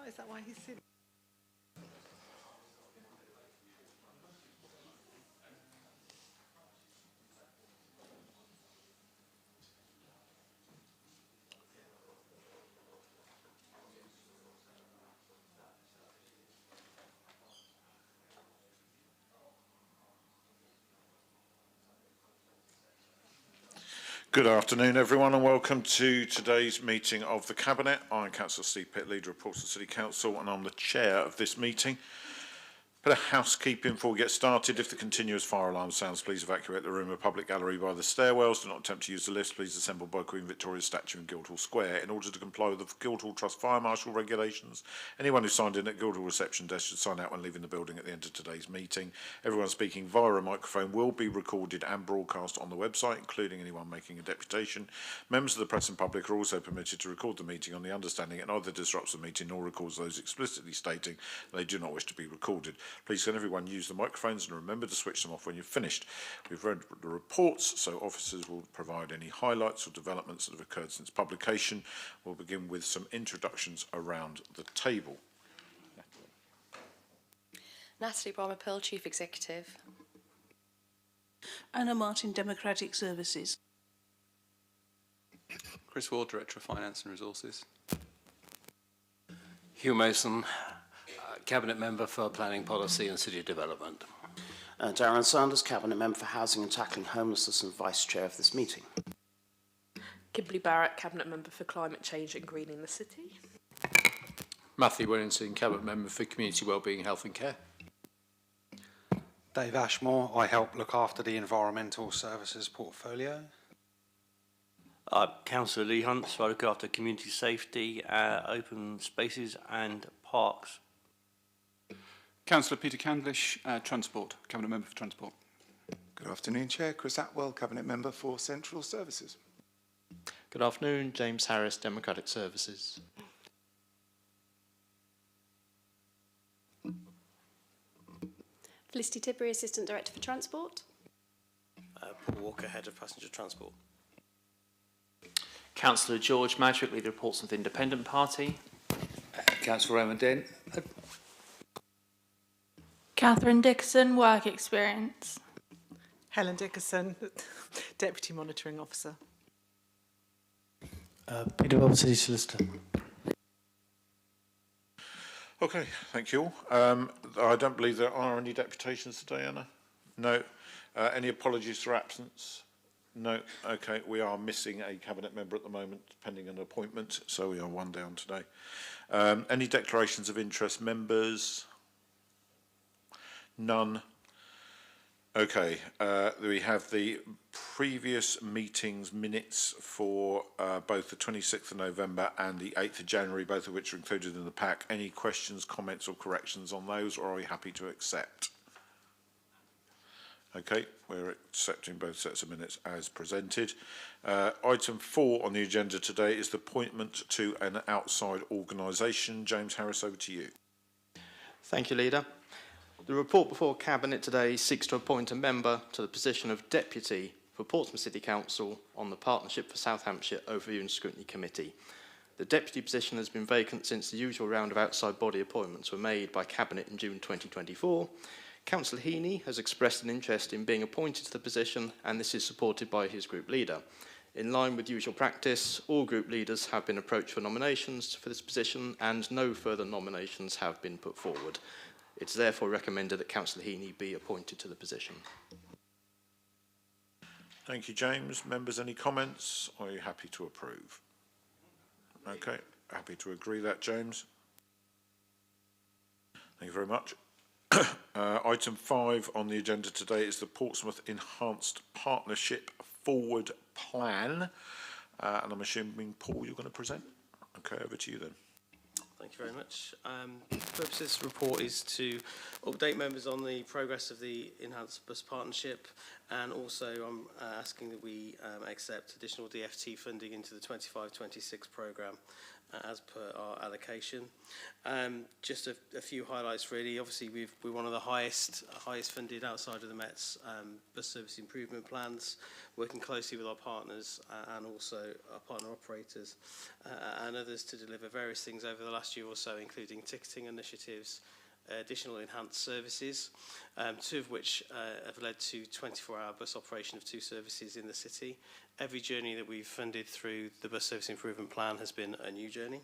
Is that why he's sitting? Good afternoon, everyone, and welcome to today's meeting of the Cabinet. I'm Councillor Steve Pitt, Leader of Portsmouth City Council, and I'm the chair of this meeting. Bit of housekeeping before we get started. If the continuous fire alarm sounds, please evacuate the room or public gallery by the stairwells. Do not attempt to use the lifts. Please assemble by Queen Victoria's statue in Guildhall Square. In order to comply with the Guildhall Trust Fire Marshal regulations, anyone who signed in at Guildhall reception desk should sign out when leaving the building at the end of today's meeting. Everyone speaking via a microphone will be recorded and broadcast on the website, including anyone making a deputation. Members of the press and public are also permitted to record the meeting on the understanding it neither disrupts the meeting nor records those explicitly stating they do not wish to be recorded. Please can everyone use the microphones and remember to switch them off when you've finished. We've read the reports, so officers will provide any highlights or developments that have occurred since publication. We'll begin with some introductions around the table. Natalie Brommer-Pill, Chief Executive. Anna Martin, Democratic Services. Chris Ward, Director of Finance and Resources. Hugh Mason, Cabinet Member for Planning Policy and City Development. Darren Sanders, Cabinet Member for Housing and Tackling Homelessness and Vice Chair of this meeting. Kimberly Barrett, Cabinet Member for Climate Change and Greening the City. Matthew Williamson, Cabinet Member for Community Wellbeing, Health and Care. Dave Ashmore, I help look after the environmental services portfolio. Councillor Lee Hunt, so I look after community safety, open spaces and parks. Councillor Peter Candlish, Transport, Cabinet Member for Transport. Good afternoon, Chair. Chris Atwell, Cabinet Member for Central Services. Good afternoon, James Harris, Democratic Services. Felicity Tibbery, Assistant Director for Transport. Paul Walker, Head of Passenger Transport. Councillor George Madrick, Leader of Portsmouth Independent Party. Councillor Raymond Dent. Catherine Dickerson, Work Experience. Helen Dickerson, Deputy Monitoring Officer. Peter Bob, City Solicitor. Okay, thank you all. I don't believe there are any deputations today, Anna? No. Any apologies for absence? No. Okay, we are missing a Cabinet Member at the moment, pending an appointment, so we are one down today. Any declarations of interest, members? None. Okay, we have the previous meetings minutes for both the 26th of November and the 8th of January, both of which are included in the pack. Any questions, comments or corrections on those, or are we happy to accept? Okay, we're accepting both sets of minutes as presented. Item 4 on the agenda today is the appointment to an outside organisation. James Harris, over to you. Thank you, Leader. The report before Cabinet today seeks to appoint a member to the position of Deputy for Portsmouth City Council on the Partnership for South Hampshire Overview and Scrutiny Committee. The Deputy position has been vacant since the usual round of outside body appointments were made by Cabinet in June 2024. Councillor Heaney has expressed an interest in being appointed to the position, and this is supported by his group leader. In line with usual practice, all group leaders have been approached for nominations for this position, and no further nominations have been put forward. It is therefore recommended that Councillor Heaney be appointed to the position. Thank you, James. Members, any comments? Or are you happy to approve? Okay, happy to agree that, James. Thank you very much. Item 5 on the agenda today is the Portsmouth Enhanced Partnership Forward Plan. And I'm assuming, Paul, you're going to present? Okay, over to you then. Thank you very much. The purpose of this report is to update members on the progress of the Enhanced Bus Partnership, and also I'm asking that we accept additional DFT funding into the 25-26 programme as per our allocation. allocation. Just a few highlights really. Obviously we're one of the highest funded outside of the Met's bus service improvement plans, working closely with our partners and also our partner operators and others to deliver various things over the last year or so, including ticketing initiatives, additional enhanced services, two of which have led to 24-hour bus operation of 2 services in the city. Every journey that we've funded through the bus service improvement plan has been a new journey.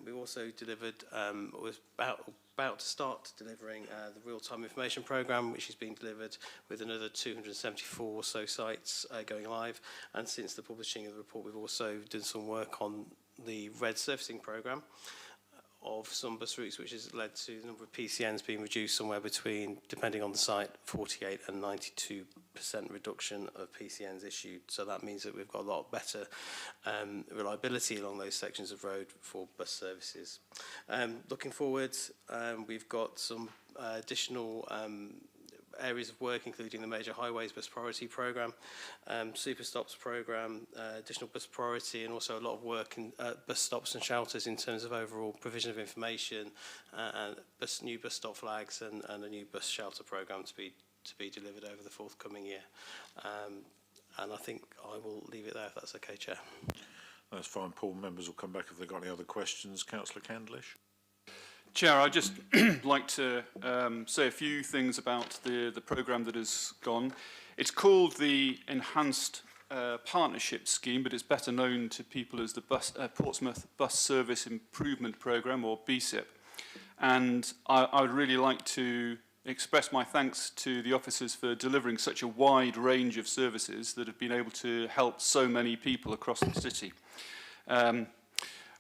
We also delivered, was about to start delivering the real-time information programme, which is being delivered with another 274 or so sites going live. And since the publishing of the report, we've also done some work on the red surfacing programme of some bus routes, which has led to the number of PCNs being reduced somewhere between, depending on the site, 48 and 92% reduction of PCNs issued. So that means that we've got a lot better reliability along those sections of road for bus services. Looking forward, we've got some additional areas of work, including the Major Highways Bus Priority Programme, Super Stops Programme, additional bus priority, and also a lot of work in bus stops and shelters in terms of overall provision of information, and new bus stop flags, and a new bus shelter programme to be delivered over the forthcoming year. And I think I will leave it there if that's okay, Chair. That's fine, Paul. Members will come back if they've got any other questions. Councillor Candlish. Chair, I'd just like to say a few things about the programme that has gone. It's called the Enhanced Partnership Scheme, but it's better known to people as the Portsmouth Bus Service Improvement Programme, or BSIP. And I would really like to express my thanks to the officers for delivering such a wide range of services that have been able to help so many people across the city.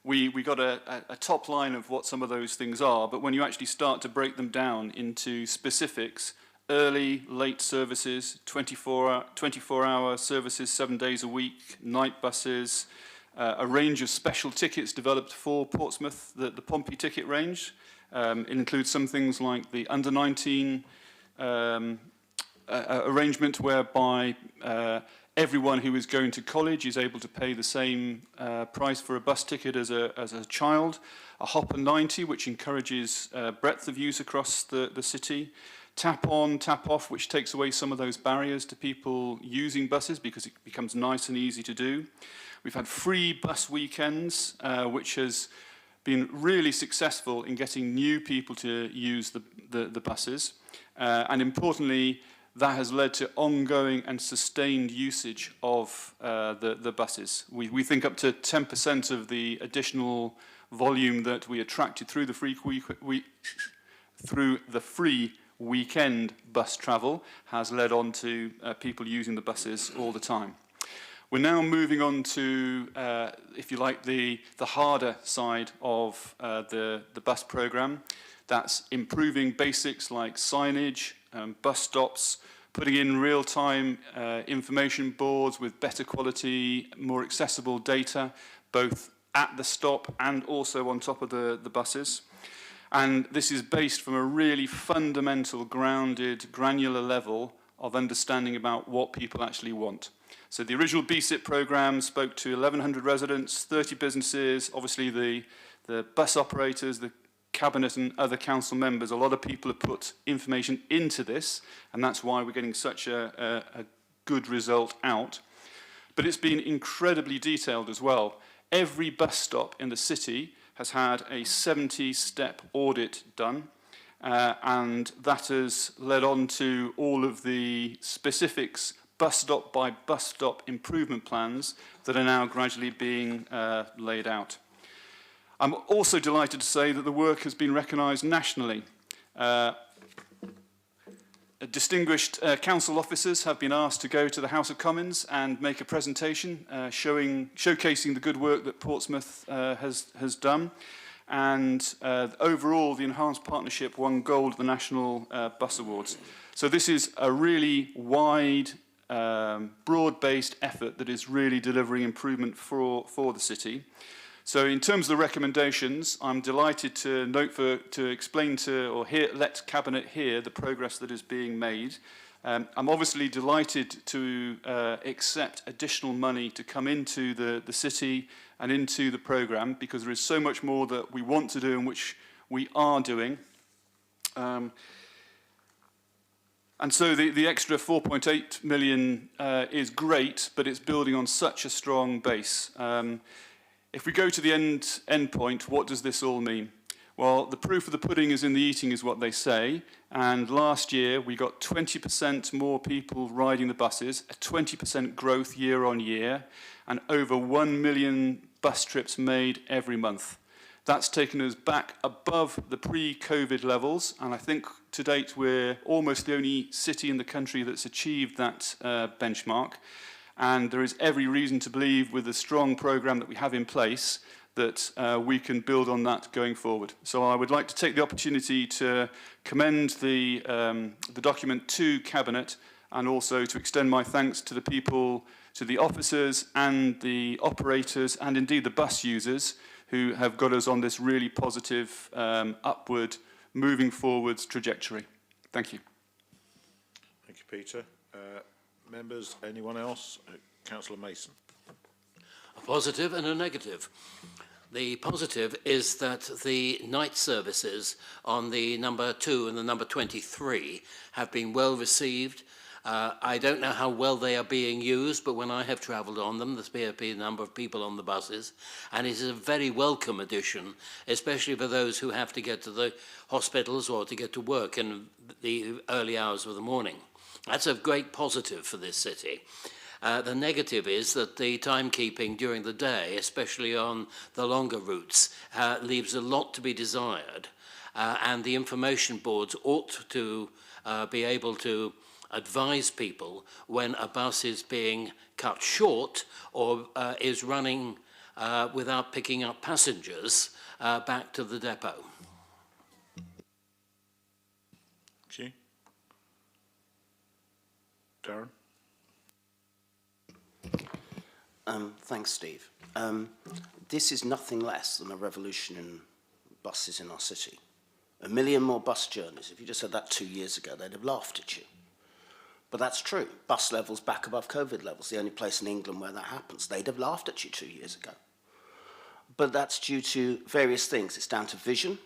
We got a top line of what some of those things are, but when you actually start to break them down into specifics, early, late services, 24-hour services 7 days a week, night buses, a range of special tickets developed for Portsmouth, the Pompey ticket range. It includes some things like the under-19 arrangement whereby everyone who is going to college is able to pay the same price for a bus ticket as a child. A Hopper 90, which encourages breadth of use across the city. Tap on, tap off, which takes away some of those barriers to people using buses because it becomes nice and easy to do. We've had free bus weekends, which has been really successful in getting new people to use the buses. And importantly, that has led to ongoing and sustained usage of the buses. We think up to 10% of the additional volume that we attracted through the free weekend bus travel has led on to people using the buses all the time. We're now moving on to, if you like, the harder side of the bus programme. That's improving basics like signage, bus stops, putting in real-time information boards with better quality, more accessible data, both at the stop and also on top of the buses. And this is based from a really fundamental, grounded, granular level of understanding about what people actually want. So the original BSIP programme spoke to 1,100 residents, 30 businesses, obviously the bus operators, the Cabinet and other council members. A lot of people have put information into this, and that's why we're getting such a good result out. But it's been incredibly detailed as well. Every bus stop in the city has had a 70-step audit done, and that has led on to all of the specifics bus stop by bus stop improvement plans that are now gradually being laid out. I'm also delighted to say that the work has been recognised nationally. Distinguished council officers have been asked to go to the House of Commons and make a presentation showcasing the good work that Portsmouth has done. And overall, the Enhanced Partnership won gold at the National Bus Awards. So this is a really wide, broad-based effort that is really delivering improvement for the city. So in terms of the recommendations, I'm delighted to explain to, or let Cabinet hear the progress that is being made. I'm obviously delighted to accept additional money to come into the city and into the programme, because there is so much more that we want to do and which we are doing. And so the extra 4.8 million is great, but it's building on such a strong base. If we go to the end point, what does this all mean? Well, the proof of the pudding is in the eating, is what they say. And last year, we got 20% more people riding the buses, a 20% growth year on year, and over 1 million bus trips made every month. That's taken us back above the pre-COVID levels, and I think to date we're almost the only city in the country that's achieved that benchmark. And there is every reason to believe, with the strong programme that we have in place, that we can build on that going forward. So I would like to take the opportunity to commend the document to Cabinet, and also to extend my thanks to the people, to the officers and the operators, and indeed the bus users, who have got us on this really positive, upward, moving forwards trajectory. Thank you. Thank you, Peter. Members, anyone else? Councillor Mason. A positive and a negative. The positive is that the night services on the number 2 and the number 23 have been well received. I don't know how well they are being used, but when I have travelled on them, there's been a number of people on the buses, and it is a very welcome addition, especially for those who have to get to the hospitals or to get to work in the early hours of the morning. That's a great positive for this city. The negative is that the timekeeping during the day, especially on the longer routes, leaves a lot to be desired, and the information boards ought to be able to advise people when a bus is being cut short or is running without picking up passengers back to the depot. Thank you. Darren? Thanks, Steve. This is nothing less than a revolution in buses in our city. 1 million more bus journeys. If you just said that 2 years ago, they'd have laughed at you. But that's true. Bus levels back above COVID levels, the only place in England where that happens. They'd have laughed at you 2 years ago. But that's due to various things. It's down to vision,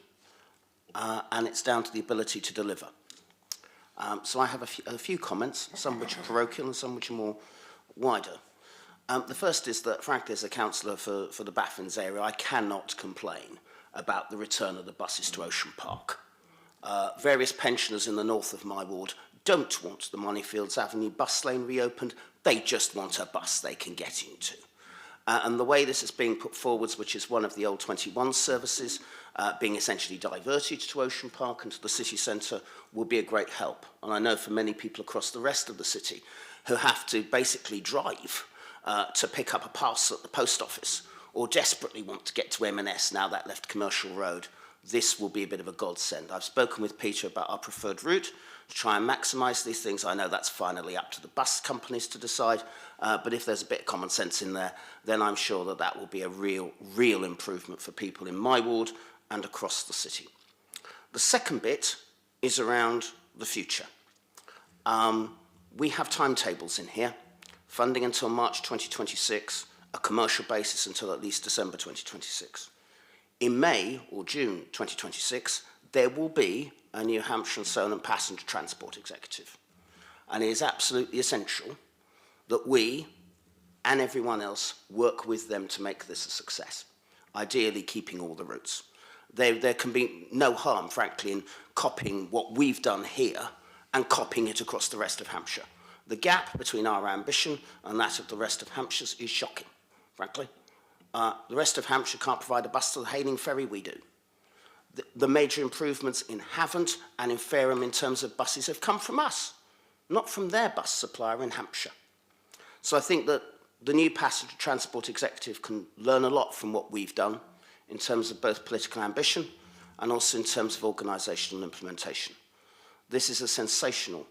and it's down to the ability to deliver. So I have a few comments, some which are parochial and some which are more wider. The first is that, frankly, as a councillor for the Baffins area, I cannot complain about the return of the buses to Ocean Park. Various pensioners in the north of my ward don't want the Moneyfields Avenue bus lane reopened. They just want a bus they can get into. And the way this is being put forwards, which is one of the old 21 services, being essentially diverted to Ocean Park and to the city centre, will be a great help. And I know for many people across the rest of the city who have to basically drive to pick up a parcel at the post office, or desperately want to get to M&S now that left Commercial Road, this will be a bit of a godsend. I've spoken with Peter about our preferred route to try and maximise these things. I know that's finally up to the bus companies to decide, but if there's a bit of common sense in there, then I'm sure that that will be a real improvement for people in my ward and across the city. The second bit is around the future. We have timetables in here, funding until March 2026, a commercial basis until at least December 2026. In May or June 2026, there will be a New Hampshire and Solent passenger transport executive. And it is absolutely essential that we and everyone else work with them to make this a success, ideally keeping all the routes. There can be no harm, frankly, in copying what we've done here and copying it across the rest of Hampshire. The gap between our ambition and that of the rest of Hampshire is shocking, frankly. The rest of Hampshire can't provide a bus to the Hayling Ferry, we do. The major improvements in Havant and in Fareham in terms of buses have come from us, not from their bus supplier in Hampshire. So I think that the new passenger transport executive can learn a lot from what we've done in terms of both political ambition and also in terms of organisational implementation. This is a sensational,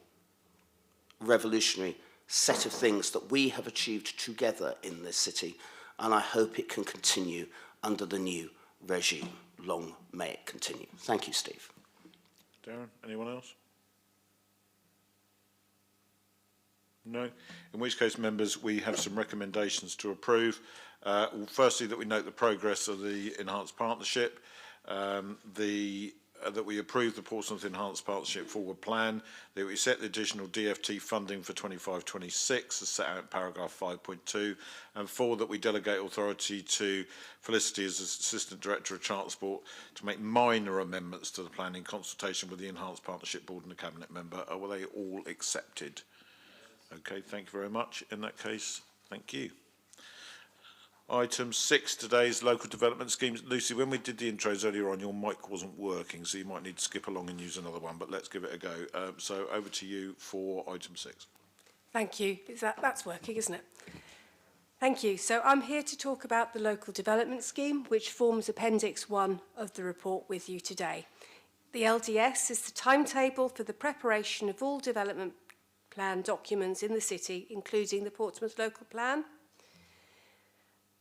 revolutionary set of things that we have achieved together in this city, and I hope it can continue under the new regime. Long may it continue. Thank you, Steve. Darren, anyone else? No? In which case, members, we have some recommendations to approve. Well, firstly, that we note the progress of the enhanced partnership, that we approve the Portsmouth Enhanced Partnership Forward Plan, that we set the additional DFT funding for 25-26 as set out in paragraph 5.2, and 4, that we delegate authority to Felicity as Assistant Director of Transport to make minor amendments to the plan in consultation with the Enhanced Partnership Board and the Cabinet member. Were they all accepted? Okay, thank you very much. In that case, thank you. Item 6, today's local development schemes. Lucy, when we did the intros earlier on, your mic wasn't working, so you might need to skip along and use another one, but let's give it a go. So over to you for item 6. Thank you. That's working, isn't it? Thank you. So I'm here to talk about the local development scheme, which forms Appendix 1 of the report with you today. The LDS is the timetable for the preparation of all development plan documents in the city, including the Portsmouth Local Plan.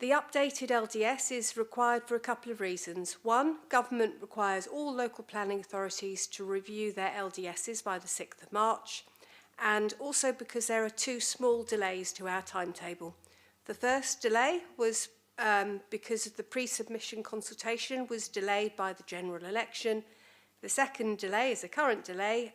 The updated LDS is required for a couple of reasons. One, government requires all local planning authorities to review their LDSs by the 6th of March, and also because there are 2 small delays to our timetable. The first delay was because of the pre-submission consultation was delayed by the general election. The second delay is a current delay.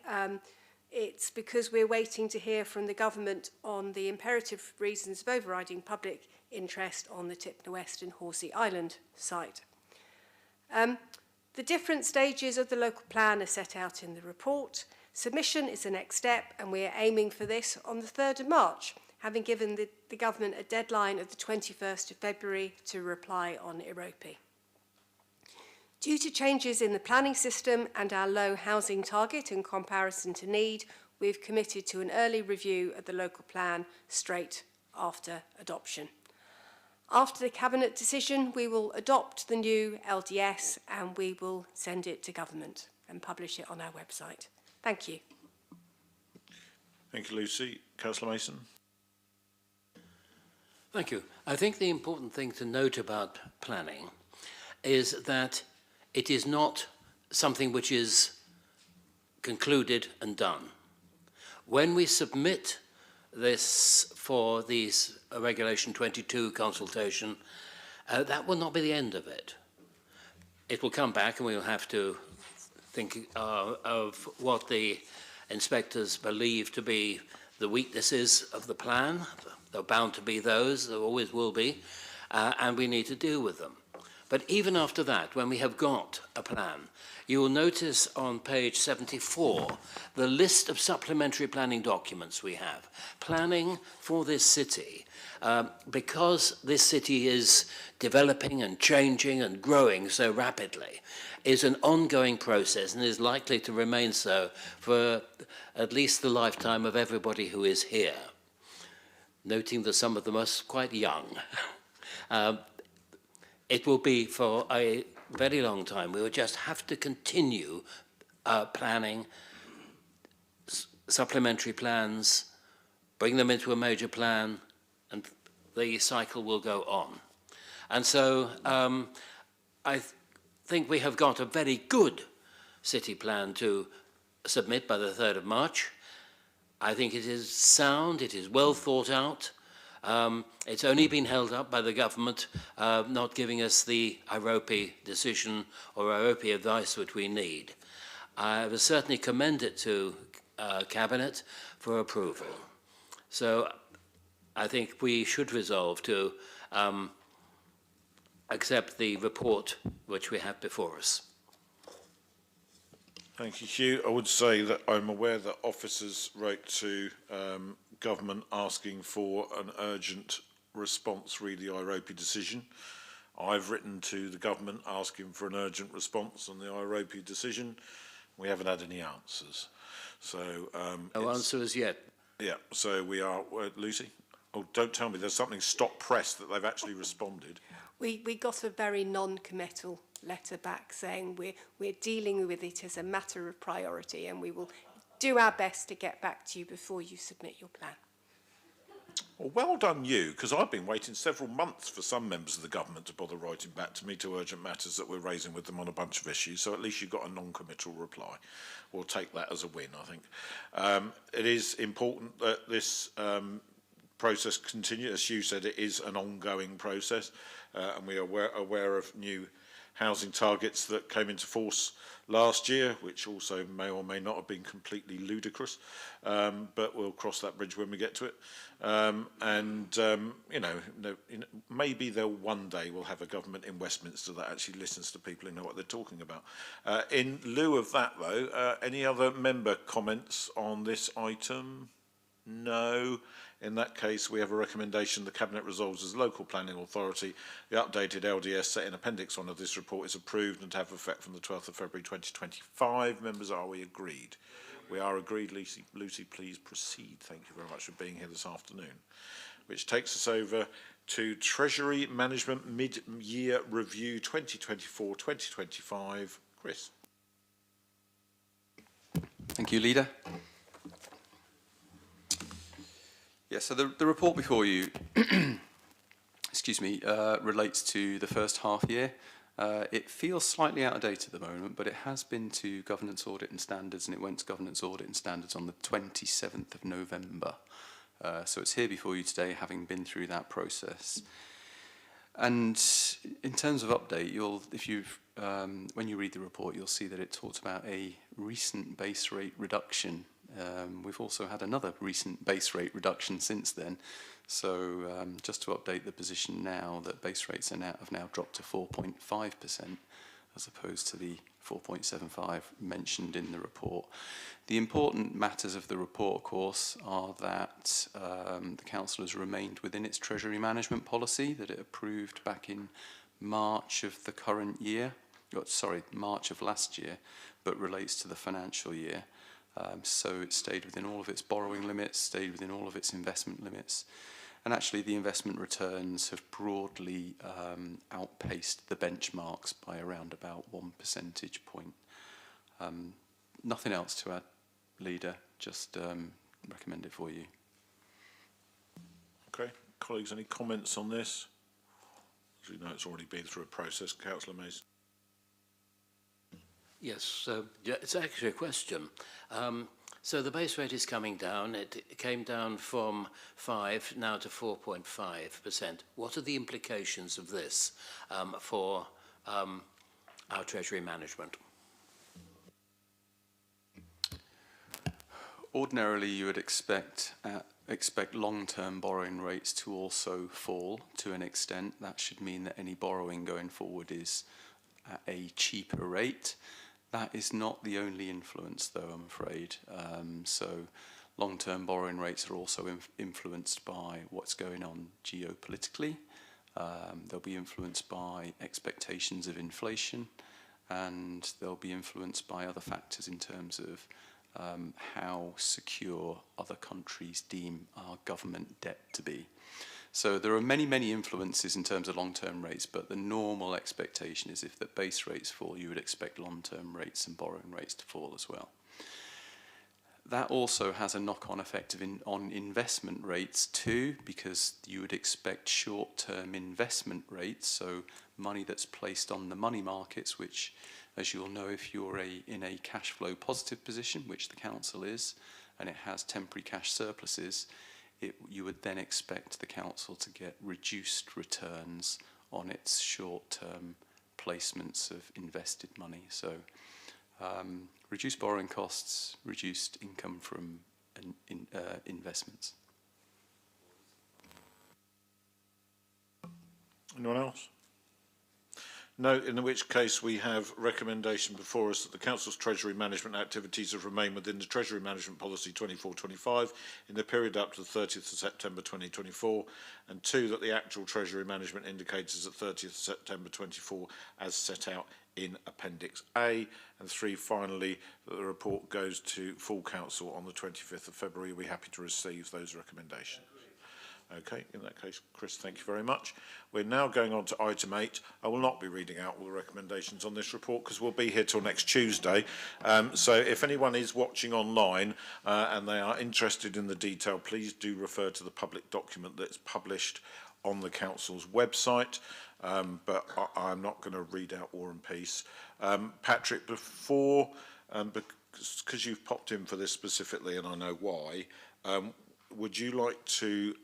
It's because we're waiting to hear from the government on the imperative reasons of overriding public interest on the Tipner West and Horsey Island site. The different stages of the local plan are set out in the report. Submission is the next step, and we are aiming for this on the 3rd of March, having given the government a deadline of the 21st of February to reply on Iropi. Due to changes in the planning system and our low housing target in comparison to need, we've committed to an early review of the local plan straight after adoption. After the Cabinet decision, we will adopt the new LDS and we will send it to government and publish it on our website. Thank you. Thank you, Lucy. Councillor Mason. Thank you. I think the important thing to note about planning is that it is not something which is concluded and done. When we submit this for these Regulation 22 consultation, that will not be the end of it. It will come back and we will have to think of what the inspectors believe to be the weaknesses of the plan. There are bound to be those, there always will be, and we need to deal with them. But even after that, when we have got a plan, you will notice on page 74 the list of supplementary planning documents we have. Planning for this city, because this city is developing and changing and growing so rapidly, is an ongoing process and is likely to remain so for at least the lifetime of everybody who is here. Noting that some of them are quite young. It will be for a very long time. We will just have to continue planning, supplementary plans, bring them into a major plan, and the cycle will go on. And so I think we have got a very good city plan to submit by the 3rd of March. I think it is sound, it is well thought out. It's only been held up by the government not giving us the Iropi decision or Iropi advice which we need. I will certainly commend it to Cabinet for approval. So I think we should resolve to accept the report which we have before us. Thank you, Hugh. I would say that I'm aware that officers wrote to government asking for an urgent response re the Iropi decision. I've written to the government asking for an urgent response on the Iropi decision. We haven't had any answers. So no answers yet. Yeah, so we are, Lucy? Oh, don't tell me there's something stop press that they've actually responded. We got a very non-committal letter back saying we're dealing with it as a matter of priority and we will do our best to get back to you before you submit your plan. Well done you, because I've been waiting several months for some members of the government to bother writing back to me to urgent matters that we're raising with them on a bunch of issues, so at least you've got a non-committal reply. We'll take that as a win, I think. It is important that this process continues. As you said, it is an ongoing process, and we are aware of new housing targets that came into force last year, which also may or may not have been completely ludicrous, but we'll cross that bridge when we get to it. Maybe one day we'll have a government in Westminster that actually listens to people who know what they're talking about. In lieu of that, though, any other member comments on this item? No. In that case, we have a recommendation the Cabinet resolves as local planning authority. The updated LDS set in Appendix 1 of this report is approved and to have effect from the 12th of February 2025. Members, are we agreed? We are agreed. Lucy, please proceed. Thank you very much for being here this afternoon. Which takes us over to Treasury Management Mid-Year Review 2024-2025. Chris. Thank you, Leader. Yeah, so the report before you, excuse me, relates to the first half year. It feels slightly out of date at the moment, but it has been to Governance Audit and Standards, and it went to Governance Audit and Standards on the 27th of November. So it's here before you today, having been through that process. And in terms of update, when you read the report, you'll see that it talks about a recent base rate reduction. We've also had another recent base rate reduction since then. So just to update the position now, that base rates have now dropped to 4.5% as opposed to the 4.75 mentioned in the report. The important matters of the report, of course, are that the Council has remained within its Treasury management policy that it approved back in March of the current year, March of last year, but relates to the financial year. So it stayed within all of its borrowing limits, stayed within all of its investment limits. And actually the investment returns have broadly outpaced the benchmarks by around about 1 percentage point. Nothing else to add, Leader, just recommend it for you. Okay, colleagues, any comments on this? As we know, it's already been through a process. Councillor Mason. Yes, it's actually a question. So the base rate is coming down. It came down from 5 now to 4.5%. What are the implications of this for our Treasury management? Ordinarily, you would expect long-term borrowing rates to also fall to an extent. That should mean that any borrowing going forward is at a cheaper rate. That is not the only influence, though, I'm afraid. So long-term borrowing rates are also influenced by what's going on geopolitically. They'll be influenced by expectations of inflation, and they'll be influenced by other factors in terms of how secure other countries deem our government debt to be. So there are many, many influences in terms of long-term rates, but the normal expectation is if the base rates fall, you would expect long-term rates and borrowing rates to fall as well. That also has a knock-on effect on investment rates too, because you would expect short-term investment rates, so money that's placed on the money markets, which, as you'll know, if you're in a cash flow positive position, which the Council is, and it has temporary cash surpluses, you would then expect the Council to get reduced returns on its short-term placements of invested money. So reduced borrowing costs, reduced income from investments. Anyone else? No, in which case we have recommendation before us that the Council's Treasury management activities have remained within the Treasury Management Policy 24-25 in the period up to the 30th of September 2024, and 2, that the actual Treasury management indicators at 30th of September 24 as set out in Appendix A, and 3, finally, that the report goes to full Council on the 25th of February. We're happy to receive those recommendations. Okay, in that case, Chris, thank you very much. We're now going on to item 8. I will not be reading out all the recommendations on this report because we'll be here till next Tuesday. So if anyone is watching online and they are interested in the detail, please do refer to the public document that's published on the council's website. But I'm not going to read out War and Peace. Patrick, before, because you've popped in for this specifically and I know why, would you like to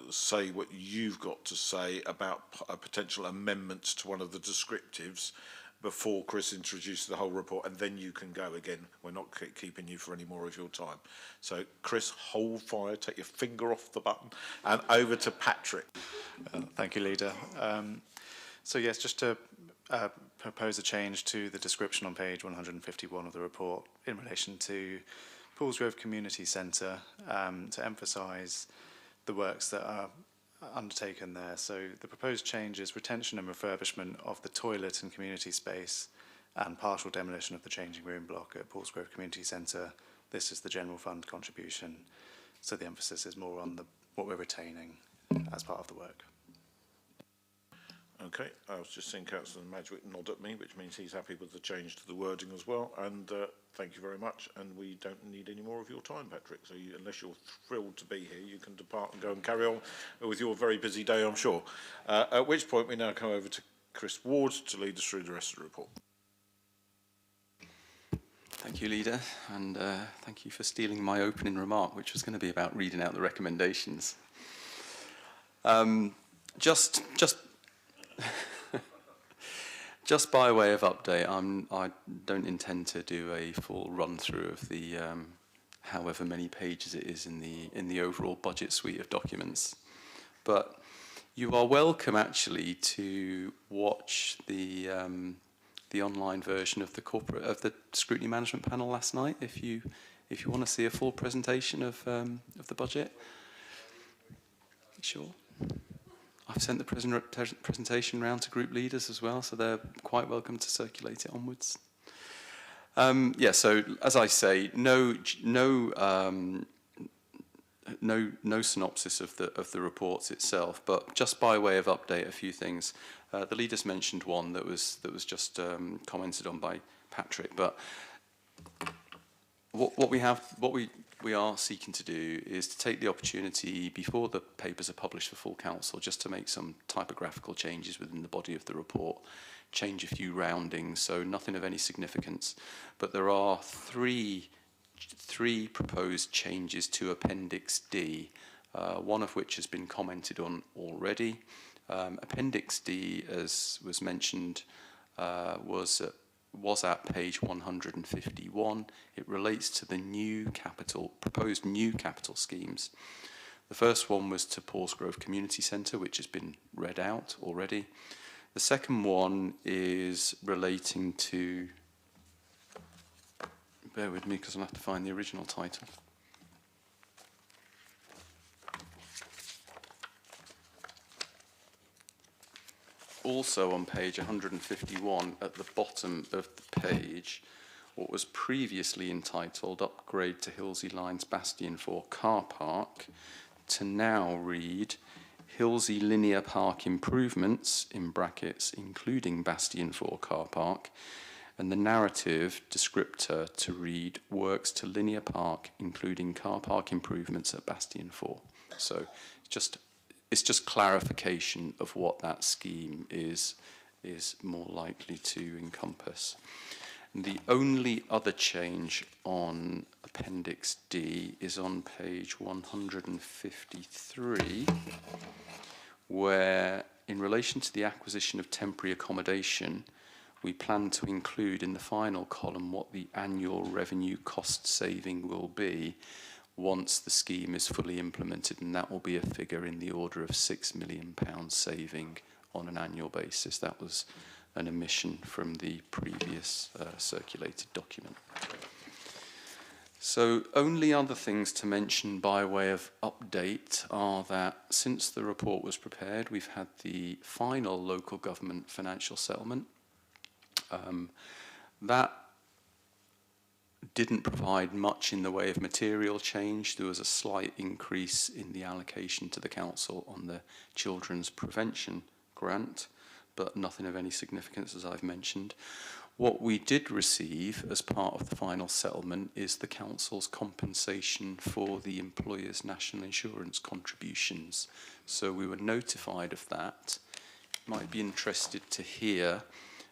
say what you've got to say about potential amendments to one of the descriptives before Chris introduces the whole report, and then you can go again. We're not keeping you for any more of your time. So, Chris, hold fire, take your finger off the button, and over to Patrick. Thank you, Leader. So, yes, just to propose a change to the description on page 151 of the report in relation to Paulsgrove Community Centre, to emphasise the works that are undertaken there. So the proposed change is retention and refurbishment of the toilet and community space and partial demolition of the changing room block at Paulsgrove Community Centre. This is the general fund contribution, so the emphasis is more on what we're retaining as part of the work. Okay, I was just seeing Councillor Madgwick nod at me, which means he's happy with the change to the wording as well. And thank you very much. And we don't need any more of your time, Patrick. So unless you're thrilled to be here, you can depart and go and carry on with your very busy day, I'm sure. At which point we now come over to Chris Ward to lead us through the rest of the report. Thank you, Leader, and thank you for stealing my opening remark, which was going to be about reading out the recommendations. Just by way of update, I don't intend to do a full run through of the however many pages it is in the overall budget suite of documents, but you are welcome actually to watch the online version of the scrutiny management panel last night if you want to see a full presentation of the budget. Sure. I've sent the presentation round to group leaders as well, so they're quite welcome to circulate it onwards. Yeah, so as I say, no synopsis of the reports itself, but just by way of update, a few things. The leaders mentioned one that was just commented on by Patrick, but what we are seeking to do is to take the opportunity before the papers are published for full council just to make some typographical changes within the body of the report, change a few roundings, so nothing of any significance. But there are three proposed changes to Appendix D, one of which has been commented on already. Appendix D, as was mentioned, was at page 151. It relates to the proposed new capital schemes. The first one was to Paulsgrove Community Centre, which has been read out already. The second one is relating to, bear with me because I'll have to find the original title. Also on page 151 at the bottom of the page, what was previously entitled Upgrade to Hilsey Lines Bastion 4 Car Park to now read Hilsey Linear Park Improvements, in brackets, including Bastion 4 Car Park, and the narrative descriptor to read Works to Linear Park, including car park improvements at Bastion 4. So it's just clarification of what that scheme is more likely to encompass. And the only other change on Appendix D is on page 153, where in relation to the acquisition of temporary accommodation, we plan to include in the final column what the annual revenue cost saving will be once the scheme is fully implemented, and that will be a figure in the order of £6 million saving on an annual basis. That was an omission from the previous circulated document. So only other things to mention by way of update are that since the report was prepared, we've had the final local government financial settlement. That didn't provide much in the way of material change. There was a slight increase in the allocation to the council on the Children's Prevention Grant, but nothing of any significance, as I've mentioned. What we did receive as part of the final settlement is the council's compensation for the employer's national insurance contributions. So we were notified of that. You might be interested to hear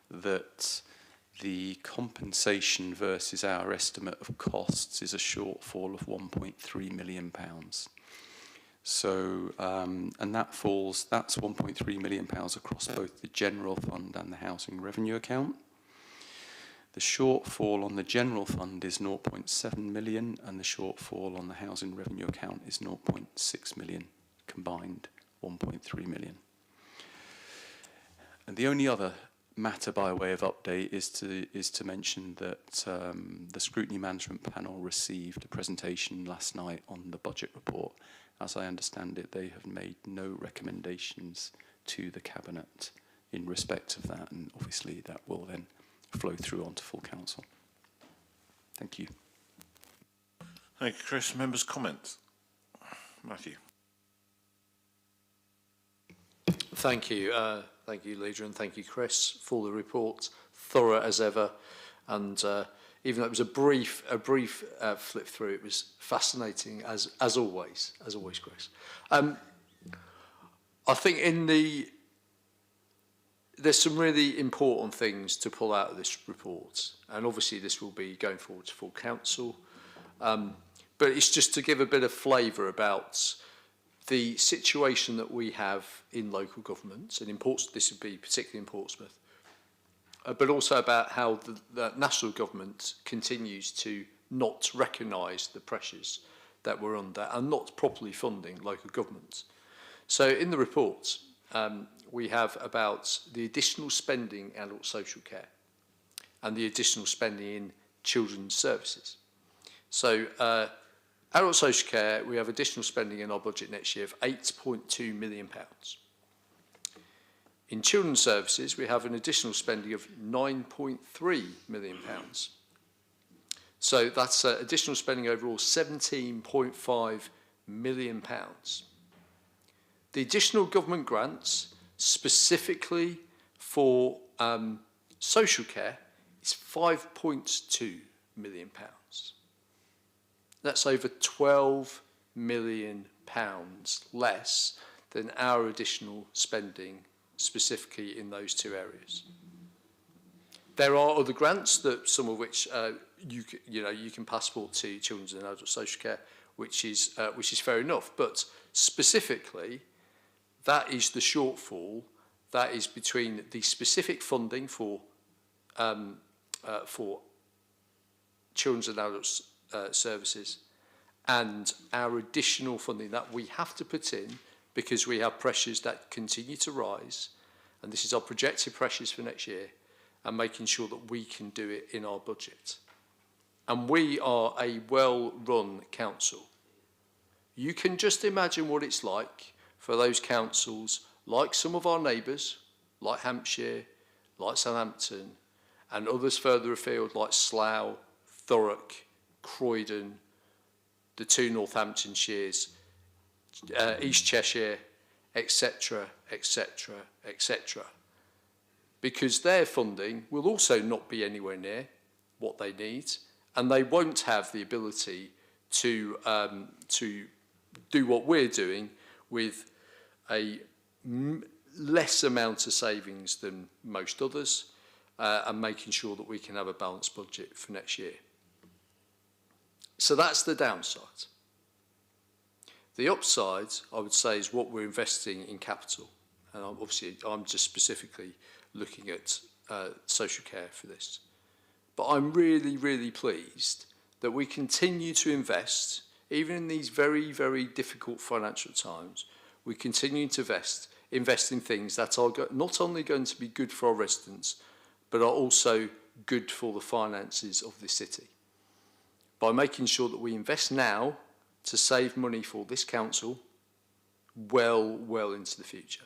that the compensation versus our estimate of costs is a shortfall of £1.3 million. So, and that's £1.3 million across both the general fund and the housing revenue account. The shortfall on the general fund is 0.7 million, and the shortfall on the housing revenue account is 0.6 million, combined 1.3 million. And the only other matter by way of update is to mention that the Scrutiny Management Panel received a presentation last night on the budget report. As I understand it, they have made no recommendations to the Cabinet in respect of that, and obviously that will then flow through onto full council. Thank you. Thank you, Chris. Members' comments? Matthew. Thank you. Thank you, Leader, and thank you, Chris, for the report. Thorough as ever, and even though it was a brief flip through, it was fascinating as always, Chris. I think there's some really important things to pull out of this report, and obviously this will be going forward to full council. But it's just to give a bit of flavour about the situation that we have in local governments, and this would be particularly in Portsmouth, but also about how the national government continues to not recognise the pressures that we're under and not properly funding local governments. So in the report, we have about the additional spending in adult social care and the additional spending in children's services. So adult social care, we have additional spending in our budget next year of £8.2 million. In children's services, we have an additional spending of £9.3 million. So that's additional spending overall £17.5 million. The additional government grants, specifically for social care, is £5.2 million. That's over £12 million less than our additional spending specifically in those two areas. There are other grants, that some of which you can passport to children's and adult social care, which is fair enough. But specifically, that is the shortfall. That is between the specific funding for children's and adult services and our additional funding that we have to put in because we have pressures that continue to rise, and this is our projected pressures for next year, and making sure that we can do it in our budget. And we are a well-run council. You can just imagine what it's like for those councils, like some of our neighbours, like Hampshire, like Southampton, and others further afield like Slough, Thurrock, Croydon, the two Northamptonshires, East Cheshire, etc., etc., etc. Because their funding will also not be anywhere near what they need, and they won't have the ability to do what we're doing with a less amount of savings than most others, and making sure that we can have a balanced budget for next year. So that's the downside. The upside, I would say, is what we're investing in capital. And obviously, I'm just specifically looking at social care for this. But I'm really, really pleased that we continue to invest, even in these very, very difficult financial times, we continue to invest in things that are not only going to be good for our residents, but are also good for the finances of the city. By making sure that we invest now to save money for this council well into the future.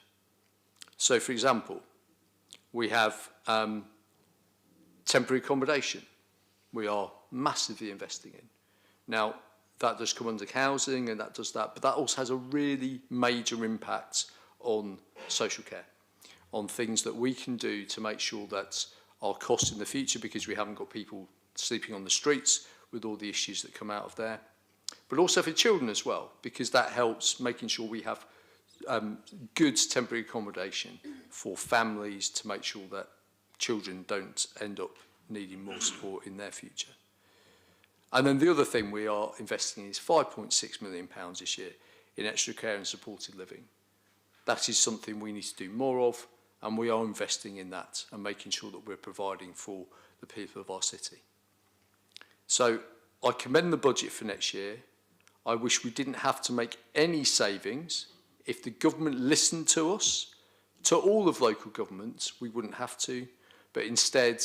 So, for example, we have temporary accommodation. We are massively investing in. Now, that does come under housing and that does that, but that also has a really major impact on social care, on things that we can do to make sure that our costs in the future, because we haven't got people sleeping on the streets with all the issues that come out of there, but also for children as well, because that helps making sure we have good temporary accommodation for families to make sure that children don't end up needing more support in their future. And then the other thing we are investing in is £5.6 million this year in extra care and supported living. That is something we need to do more of, and we are investing in that and making sure that we're providing for the people of our city. So I commend the budget for next year. I wish we didn't have to make any savings. If the government listened to us, to all of local governments, we wouldn't have to, but instead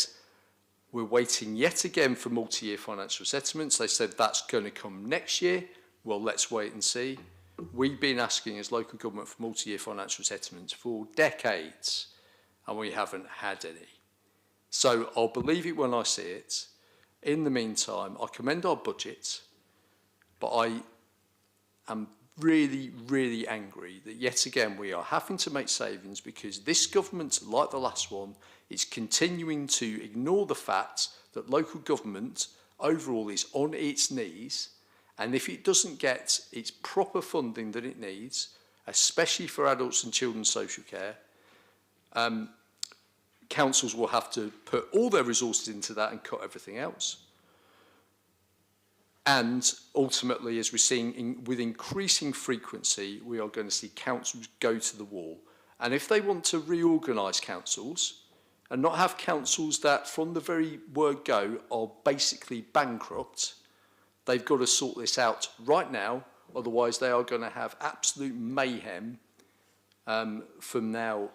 we're waiting yet again for multi-year financial settlements. They said that's going to come next year. Well, let's wait and see. We've been asking as local government for multi-year financial settlements for decades, and we haven't had any. So I'll believe it when I see it. In the meantime, I commend our budget, but I am really, really angry that yet again we are having to make savings because this government, like the last one, is continuing to ignore the fact that local government overall is on its knees, and if it doesn't get its proper funding that it needs, especially for adults and children's social care, councils will have to put all their resources into that and cut everything else. And ultimately, as we're seeing with increasing frequency, we are going to see councils go to the wall. And if they want to reorganise councils and not have councils that from the very word go are basically bankrupt, they've got to sort this out right now, otherwise they are going to have absolute mayhem from now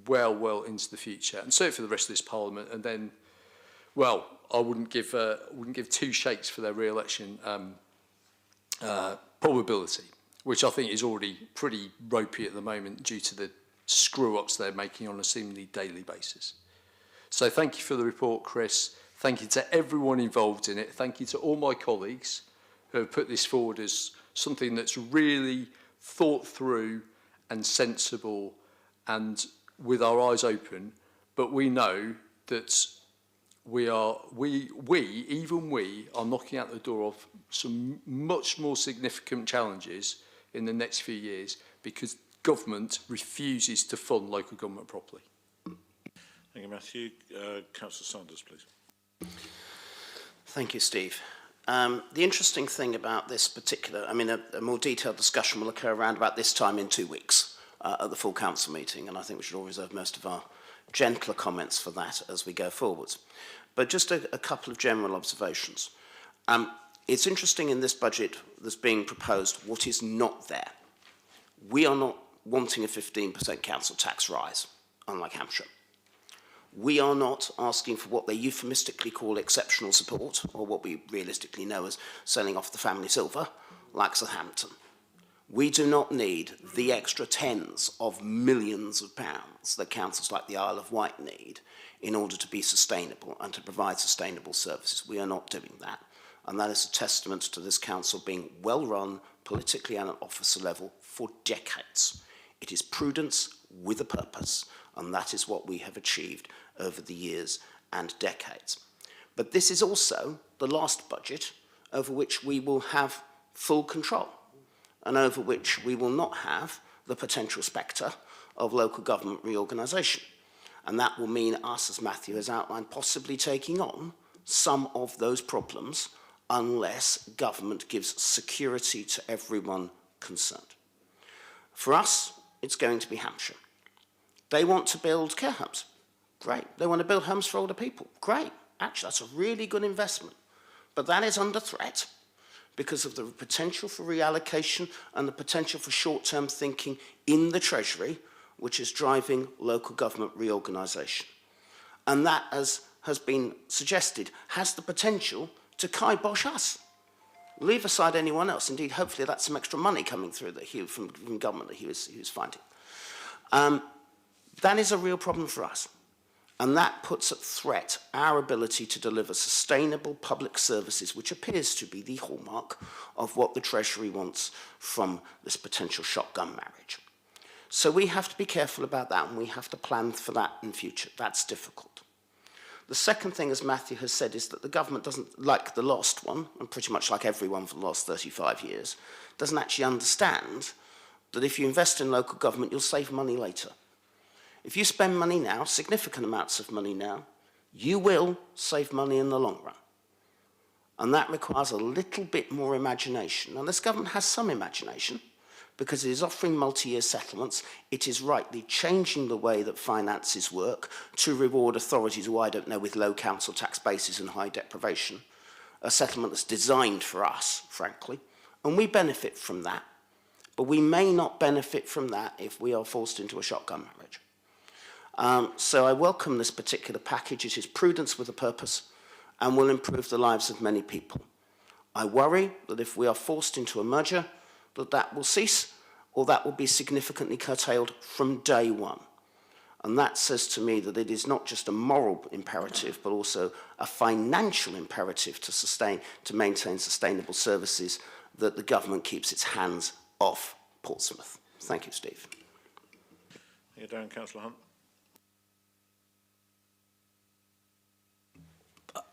well into the future, and so for the rest of this parliament. And then, well, I wouldn't give two shakes for their re-election probability, which I think is already pretty ropey at the moment due to the screw-ups they're making on a seemingly daily basis. So thank you for the report, Chris. Thank you to everyone involved in it. Thank you to all my colleagues who have put this forward as something that's really thought through and sensible and with our eyes open. But we know that we are knocking out the door of some much more significant challenges in the next few years because government refuses to fund local government properly. Thank you, Matthew. Councillor Sanders, please. Thank you, Steve. The interesting thing about this particular, I mean, a more detailed discussion will occur around about this time in 2 weeks at the full council meeting, and I think we should all reserve most of our gentler comments for that as we go forwards. But just a couple of general observations. It's interesting in this budget that's being proposed what is not there. We are not wanting a 15% council tax rise, unlike Hampshire. We are not asking for what they euphemistically call exceptional support, or what we realistically know as selling off the family silver, like Southampton. We do not need the extra tens of millions of pounds that councils like the Isle of Wight need in order to be sustainable and to provide sustainable services. We are not doing that. And that is a testament to this council being well run politically and at officer level for decades. It is prudence with a purpose, and that is what we have achieved over the years and decades. But this is also the last budget over which we will have full control, and over which we will not have the potential spectre of local government reorganisation. And that will mean us, as Matthew has outlined, possibly taking on some of those problems unless government gives security to everyone concerned. For us, it's going to be Hampshire. They want to build care homes. Great. They want to build homes for older people. Great. Actually, that's a really good investment. But that is under threat because of the potential for reallocation and the potential for short-term thinking in the Treasury, which is driving local government reorganisation. And that, as has been suggested, has the potential to kibosh us. Leave aside anyone else. Indeed, hopefully that's some extra money coming through that from government that he was finding. That is a real problem for us. And that puts at threat our ability to deliver sustainable public services, which appears to be the hallmark of what the Treasury wants from this potential shotgun marriage. So we have to be careful about that, and we have to plan for that in future. That's difficult. The second thing, as Matthew has said, is that the government doesn't, like the last one, and pretty much like everyone for the last 35 years, doesn't actually understand that if you invest in local government, you'll save money later. If you spend money now, significant amounts of money now, you will save money in the long run. And that requires a little bit more imagination. And this government has some imagination, because it is offering multi-year settlements. It is rightly changing the way that finances work to reward authorities who, I don't know, with low council tax bases and high deprivation. A settlement that's designed for us, frankly. And we benefit from that. But we may not benefit from that if we are forced into a shotgun marriage. So I welcome this particular package. It is prudence with a purpose and will improve the lives of many people. I worry that if we are forced into a merger, that will cease, or that will be significantly curtailed from day one. And that says to me that it is not just a moral imperative, but also a financial imperative to maintain sustainable services, that the government keeps its hands off Portsmouth. Thank you, Steve. You're down, Councillor Hunt.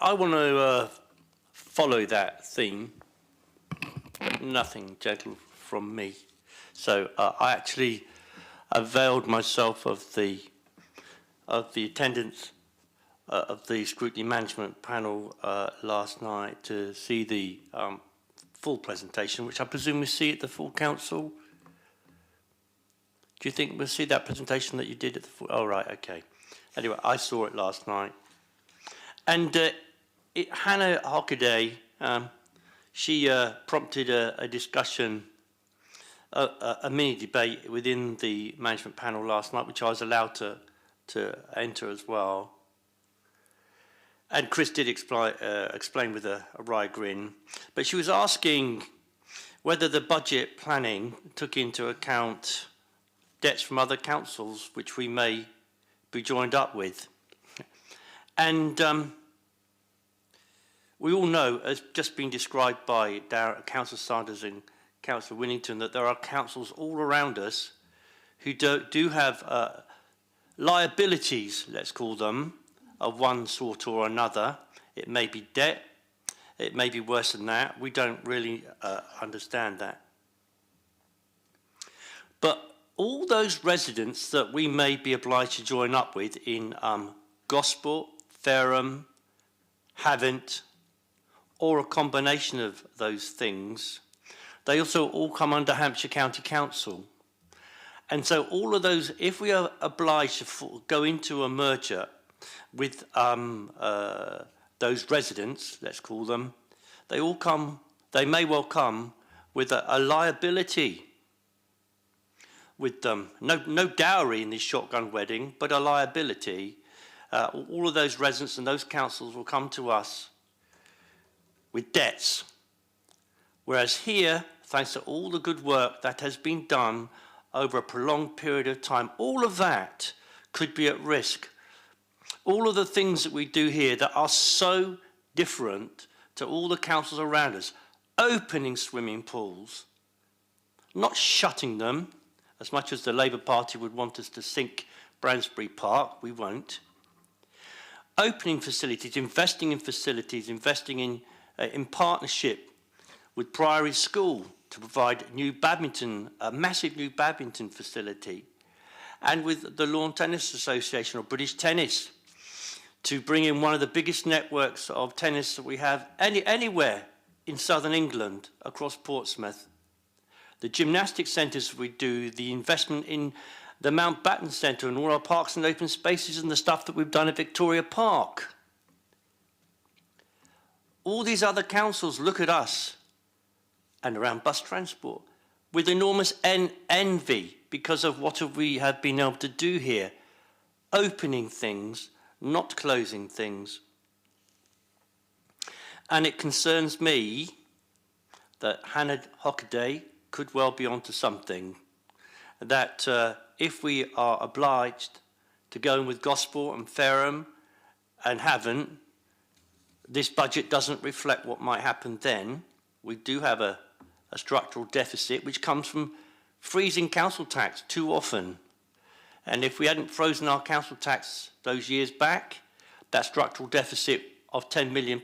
I want to follow that theme, but nothing gentle from me. So I actually availed myself of the attendance of the scrutiny management panel last night to see the full presentation, which I presume we see at the full council. Do you think we'll see that presentation that you did at the full? Oh, right, okay. Anyway, I saw it last night. And Hannah Hockaday, she prompted a discussion, a mini debate within the management panel last night, which I was allowed to enter as well. And Chris did explain with a wry grin, but she was asking whether the budget planning took into account debts from other councils, which we may be joined up with. And we all know, as just been described by Councillor Sanders and Councillor Winnington, that there are councils all around us who do have liabilities, let's call them, of one sort or another. It may be debt, it may be worse than that. We don't really understand that. But all those residents that we may be obliged to join up with in Gosport, Fareham, Havant, or a combination of those things, they also all come under Hampshire County Council. And so all of those, if we are obliged to go into a merger with those residents, let's call them, they may well come with a liability with them. No dowry in this shotgun wedding, but a liability. All of those residents and those councils will come to us with debts. Whereas here, thanks to all the good work that has been done over a prolonged period of time, all of that could be at risk. All of the things that we do here that are so different to all the councils around us, opening swimming pools, not shutting them, as much as the Labour Party would want us to sink Bransbury Park, we won't. Opening facilities, investing in partnership with Priory School to provide a massive new badminton facility, and with the Lawn Tennis Association or British Tennis to bring in one of the biggest networks of tennis that we have anywhere in southern England across Portsmouth. The gymnastic centres we do, the investment in the Mountbatten Centre and all our parks and open spaces and the stuff that we've done at Victoria Park. All these other councils look at us and around bus transport with enormous envy because of what we have been able to do here, opening things, not closing things. And it concerns me that Hannah Hockaday could well be onto something, that if we are obliged to go in with Gosport and Fareham and haven't. This budget doesn't reflect what might happen then. We do have a structural deficit which comes from freezing council tax too often. And if we hadn't frozen our council tax those years back, that structural deficit of £10 million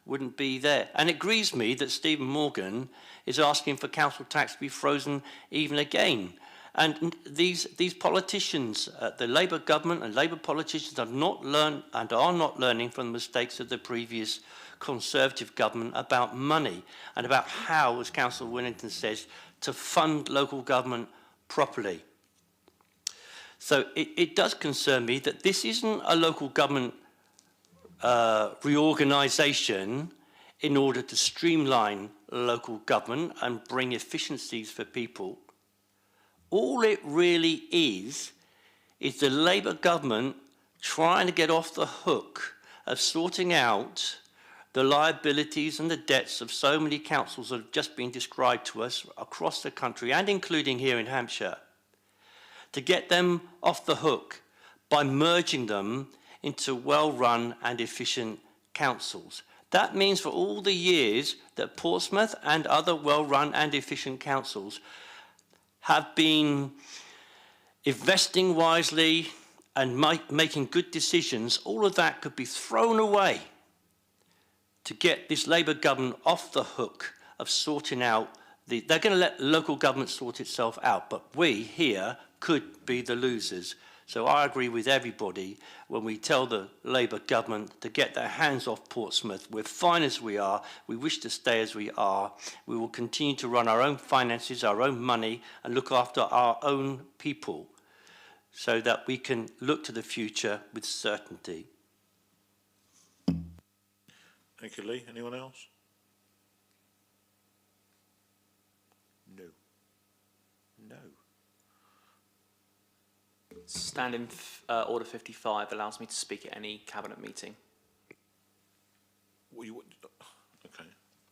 wouldn't be there. And it grieves me that Stephen Morgan is asking for council tax to be frozen even again. And these politicians, the Labour government and Labour politicians have not learned and are not learning from the mistakes of the previous Conservative government about money and about how, as Councillor Winnington says, to fund local government properly. So it does concern me that this isn't a local government reorganisation in order to streamline local government and bring efficiencies for people. All it really is the Labour government trying to get off the hook of sorting out the liabilities and the debts of so many councils that have just been described to us across the country and including here in Hampshire, to get them off the hook by merging them into well-run and efficient councils. That means for all the years that Portsmouth and other well-run and efficient councils have been investing wisely and making good decisions, all of that could be thrown away to get this Labour government off the hook of sorting out they're going to let local government sort itself out, but we here could be the losers. So I agree with everybody when we tell the Labour government to get their hands off Portsmouth. We're fine as we are. We wish to stay as we are. We will continue to run our own finances, our own money, and look after our own people so that we can look to the future with certainty. Thank you, Lee. Anyone else? No. No. Standing Order 55 allows me to speak at any Cabinet meeting. Well, okay.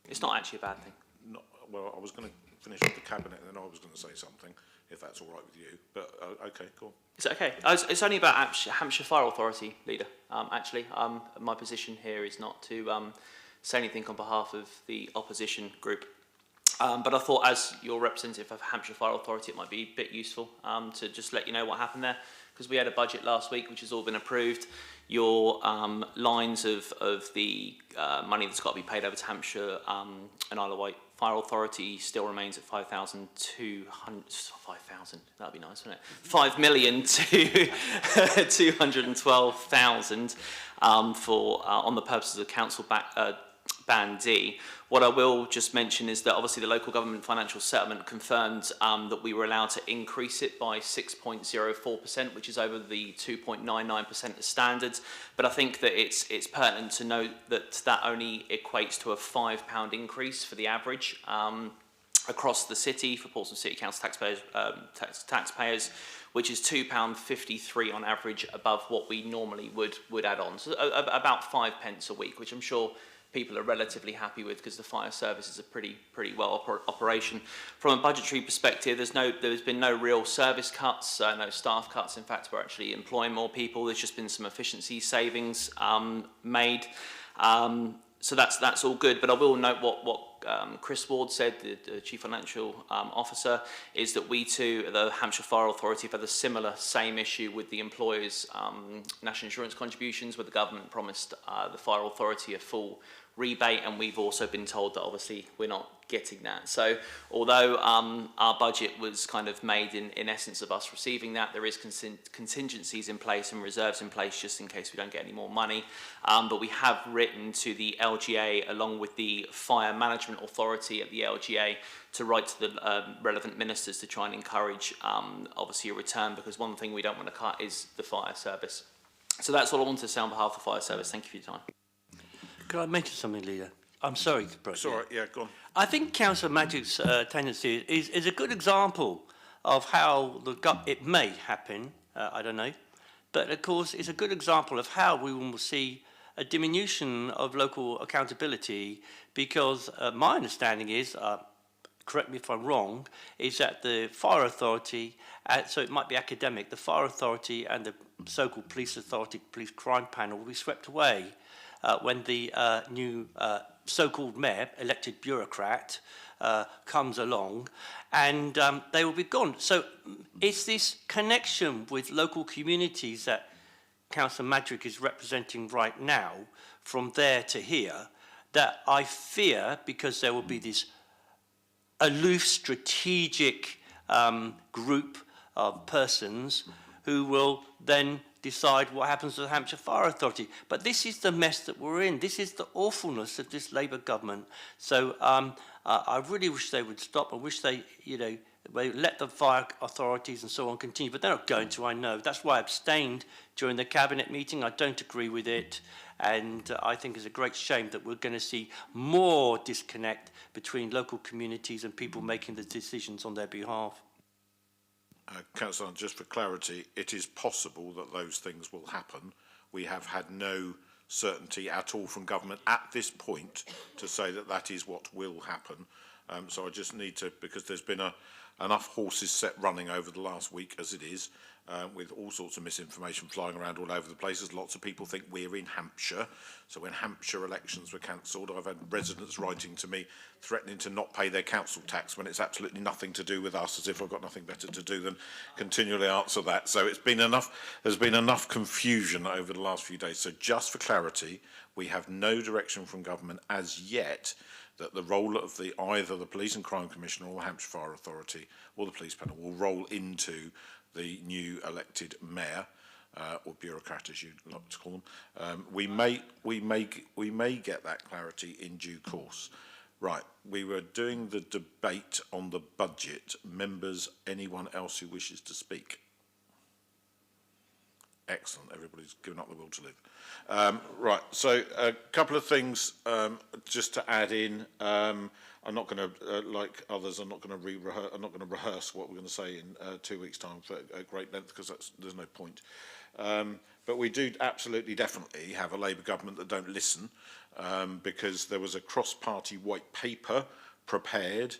It's not actually a bad thing. Not, well, I was going to finish with the Cabinet and then I was going to say something, if that's all right with you. But, okay, cool. Is it okay? It's only about Hampshire Fire Authority, Leader, actually. My position here is not to say anything on behalf of the opposition group. But I thought, as your representative of Hampshire Fire Authority, it might be a bit useful to just let you know what happened there, because we had a budget last week which has all been approved. Your lines of the money that's got to be paid over to Hampshire and Isle of Wight Fire Authority still remains at 5,200. 5,000. That'd be nice, wouldn't it? 5,212,000 for on the purposes of council Band D. What I will just mention is that obviously the local government financial settlement confirmed that we were allowed to increase it by 6.04%, which is over the 2.99% of standards. But I think that it's pertinent to note that that only equates to a £5 increase for the average across the city for Portsmouth City Council taxpayers, which is £2.53 on average above what we normally would add on. So about 5 pence a week, which I'm sure people are relatively happy with because the fire service is a pretty well operation. From a budgetary perspective, there's been no real service cuts, no staff cuts. In fact, we're actually employing more people. There's just been some efficiency savings made. So that's all good. But I will note what Chris Ward said, the Chief Financial Officer, is that we too, the Hampshire Fire Authority, have had a same issue with the employers' national insurance contributions, where the government promised the Fire Authority a full rebate, and we've also been told that obviously we're not getting that. So although our budget was kind of made in essence of us receiving that, there is contingencies in place and reserves in place just in case we don't get any more money. But we have written to the LGA along with the Fire Management Authority at the LGA to write to the relevant ministers to try and encourage obviously a return, because one thing we don't want to cut is the fire service. So that's all I wanted to say on behalf of the fire service. Thank you for your time. Could I mention something, Leader? I'm sorry to break. It's all right, yeah, go on. I think Councillor Magic's tendency is a good example of how it may happen, I don't know, but of course it's a good example of how we will see a diminution of local accountability, because my understanding is, correct me if I'm wrong, is that the fire authority, so it might be academic, the fire authority and the so-called police authority, police crime panel will be swept away when the new so-called mayor, elected bureaucrat, comes along, and they will be gone. So it's this connection with local communities that Councillor Madrick is representing right now, from there to here, that I fear, because there will be this aloof strategic group of persons who will then decide what happens to the Hampshire Fire Authority. But this is the mess that we're in. This is the awfulness of this Labour government. So I really wish they would stop. I wish they, they let the fire authorities and so on continue, but they're not going to, I know. That's why I abstained during the Cabinet meeting. I don't agree with it. And I think it's a great shame that we're going to see more disconnect between local communities and people making the decisions on their behalf. Councillor, just for clarity, it is possible that those things will happen. We have had no certainty at all from government at this point to say that that is what will happen. So I just need to, because there's been enough horses set running over the last week as it is, with all sorts of misinformation flying around all over the places. Lots of people think we're in Hampshire. So when Hampshire elections were cancelled, I've had residents writing to me threatening to not pay their council tax when it's absolutely nothing to do with us, as if I've got nothing better to do than continually answer that. So it's been enough, there's been enough confusion over the last few days. So just for clarity, we have no direction from government as yet that the role of either the Police and Crime Commissioner or the Hampshire Fire Authority or the police panel will roll into the new elected mayor or bureaucrat, as you'd like to call them. We may get that clarity in due course. Right, we were doing the debate on the budget. Members, anyone else who wishes to speak? Excellent, everybody's given up the will to live. Right, so a couple of things just to add in. I'm not going to, like others, I'm not going to rehearse what we're going to say in 2 weeks' time for a great length, because there's no point. But we do absolutely, definitely have a Labour government that don't listen, because there was a cross-party white paper prepared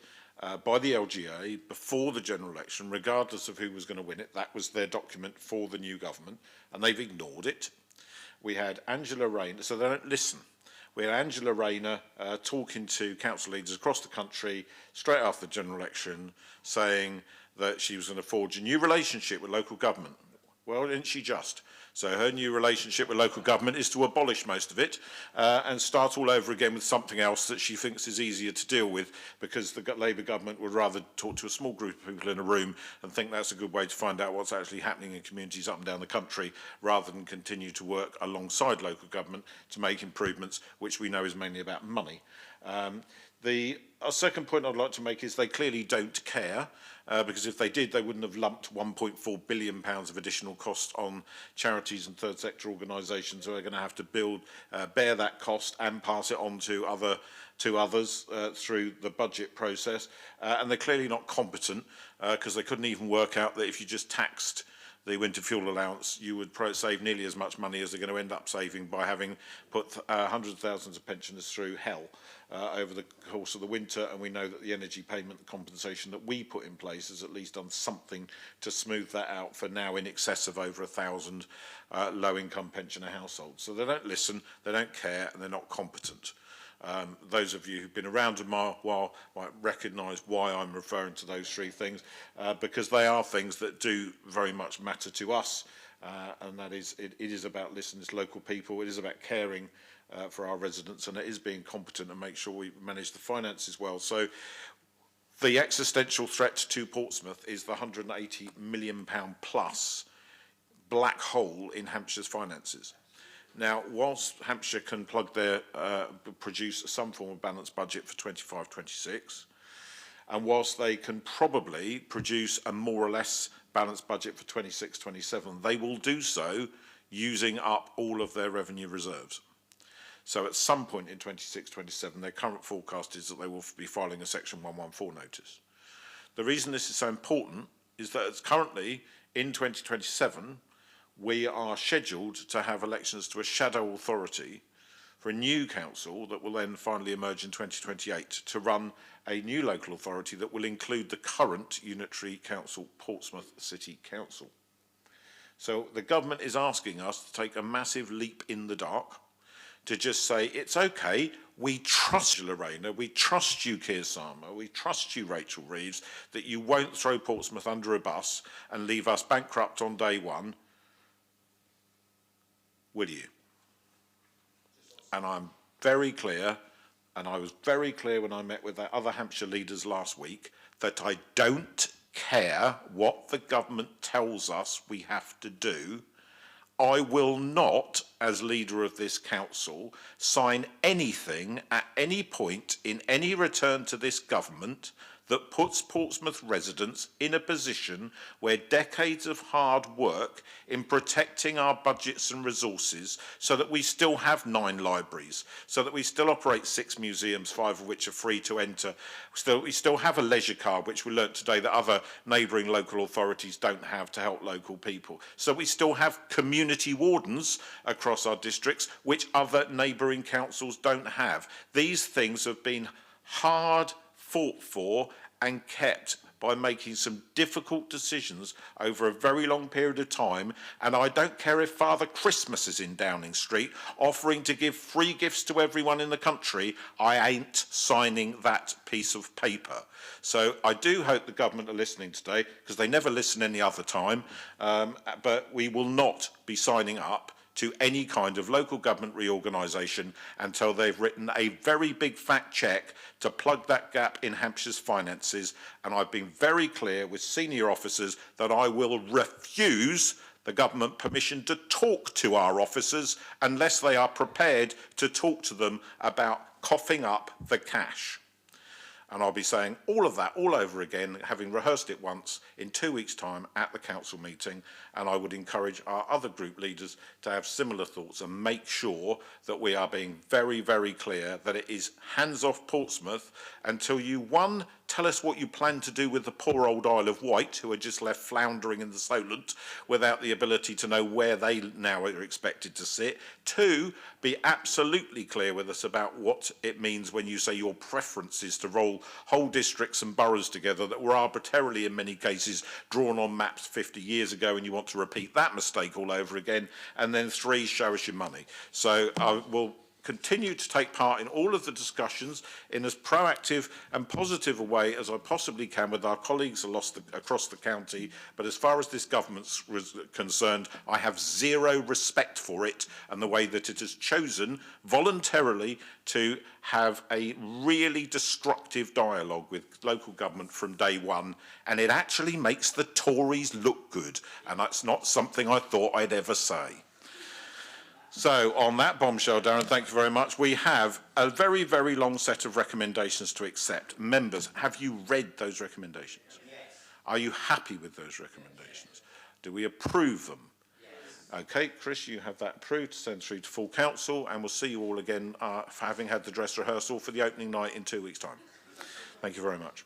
by the LGA before the general election, regardless of who was going to win it. That was their document for the new government, and they've ignored it. We had Angela Rayner, so they don't listen. We had Angela Rayner talking to council leaders across the country straight after the general election, saying that she was going to forge a new relationship with local government. Well, isn't she just? So her new relationship with local government is to abolish most of it and start all over again with something else that she thinks is easier to deal with, because the Labour government would rather talk to a small group of people in a room and think that's a good way to find out what's actually happening in communities up and down the country, rather than continue to work alongside local government to make improvements, which we know is mainly about money. The second point I'd like to make is they clearly don't care, because if they did, they wouldn't have lumped £1.4 billion of additional cost on charities and third sector organisations who are going to have to bear that cost and pass it on to others through the budget process. And they're clearly not competent, because they couldn't even work out that if you just taxed the winter fuel allowance, you would save nearly as much money as they're going to end up saving by having put hundreds of thousands of pensioners through hell over the course of the winter. And we know that the energy payment compensation that we put in place has at least done something to smooth that out for now in excess of over 1,000 low-income pensioner households. So they don't listen, they don't care, and they're not competent. Those of you who've been around a while might recognise why I'm referring to those three things, because they are things that do very much matter to us, and that is, it is about listening to local people, it is about caring for our residents, and it is being competent and make sure we manage the finances well. So the existential threat to Portsmouth is the £180 million plus black hole in Hampshire's finances. Now, whilst Hampshire can produce some form of balanced budget for 25-26, and whilst they can probably produce a more or less balanced budget for 26-27, they will do so using up all of their revenue reserves. So at some point in 26-27, their current forecast is that they will be filing a Section 114 notice. The reason this is so important is that it's currently in 2027, we are scheduled to have elections to a shadow authority for a new council that will then finally emerge in 2028 to run a new local authority that will include the current unitary council, Portsmouth City Council. So the government is asking us to take a massive leap in the dark, to just say, it's okay, we trust you, Lorena, we trust you, Keir Starmer, we trust you, Rachel Reeves, that you won't throw Portsmouth under a bus and leave us bankrupt on day one. Will you? And I'm very clear, and I was very clear when I met with the other Hampshire leaders last week, that I don't care what the government tells us we have to do. I will not, as leader of this council, sign anything at any point in any return to this government that puts Portsmouth residents in a position where decades of hard work in protecting our budgets and resources so that we still have 9 libraries, so that we still operate 6 museums, 5 of which are free to enter, we still have a leisure card, which we learnt today that other neighbouring local authorities don't have to help local people. So we still have community wardens across our districts, which other neighbouring councils don't have. These things have been hard fought for and kept by making some difficult decisions over a very long period of time, and I don't care if Father Christmas is in Downing Street offering to give free gifts to everyone in the country, I ain't signing that piece of paper. So I do hope the government are listening today, because they never listen any other time, but we will not be signing up to any kind of local government reorganisation until they've written a very big fat cheque to plug that gap in Hampshire's finances. And I've been very clear with senior officers that I will refuse the government permission to talk to our officers unless they are prepared to talk to them about coughing up the cash. And I'll be saying all of that all over again, having rehearsed it once, in 2 weeks' time at the council meeting. And I would encourage our other group leaders to have similar thoughts and make sure that we are being very, very clear that it is hands off Portsmouth until you, one, tell us what you plan to do with the poor old Isle of Wight, who are just left floundering in the Solent without the ability to know where they now are expected to sit. 2, be absolutely clear with us about what it means when you say your preference is to roll whole districts and boroughs together that were arbitrarily, in many cases, drawn on maps 50 years ago, and you want to repeat that mistake all over again. And then 3, show us your money. So I will continue to take part in all of the discussions in as proactive and positive a way as I possibly can with our colleagues across the county, but as far as this government's concerned, I have zero respect for it and the way that it has chosen voluntarily to have a really destructive dialogue with local government from day one, and it actually makes the Tories look good, and that's not something I thought I'd ever say. So, on that bombshell, Darren, thank you very much. We have a very, very long set of recommendations to accept. Members, have you read those recommendations? Yes. Are you happy with those recommendations? Do we approve them? Yes. Okay, Chris, you have that approved to send through to full council, and we'll see you all again for having had the dress rehearsal for the opening night in 2 weeks' time. Thank you very much.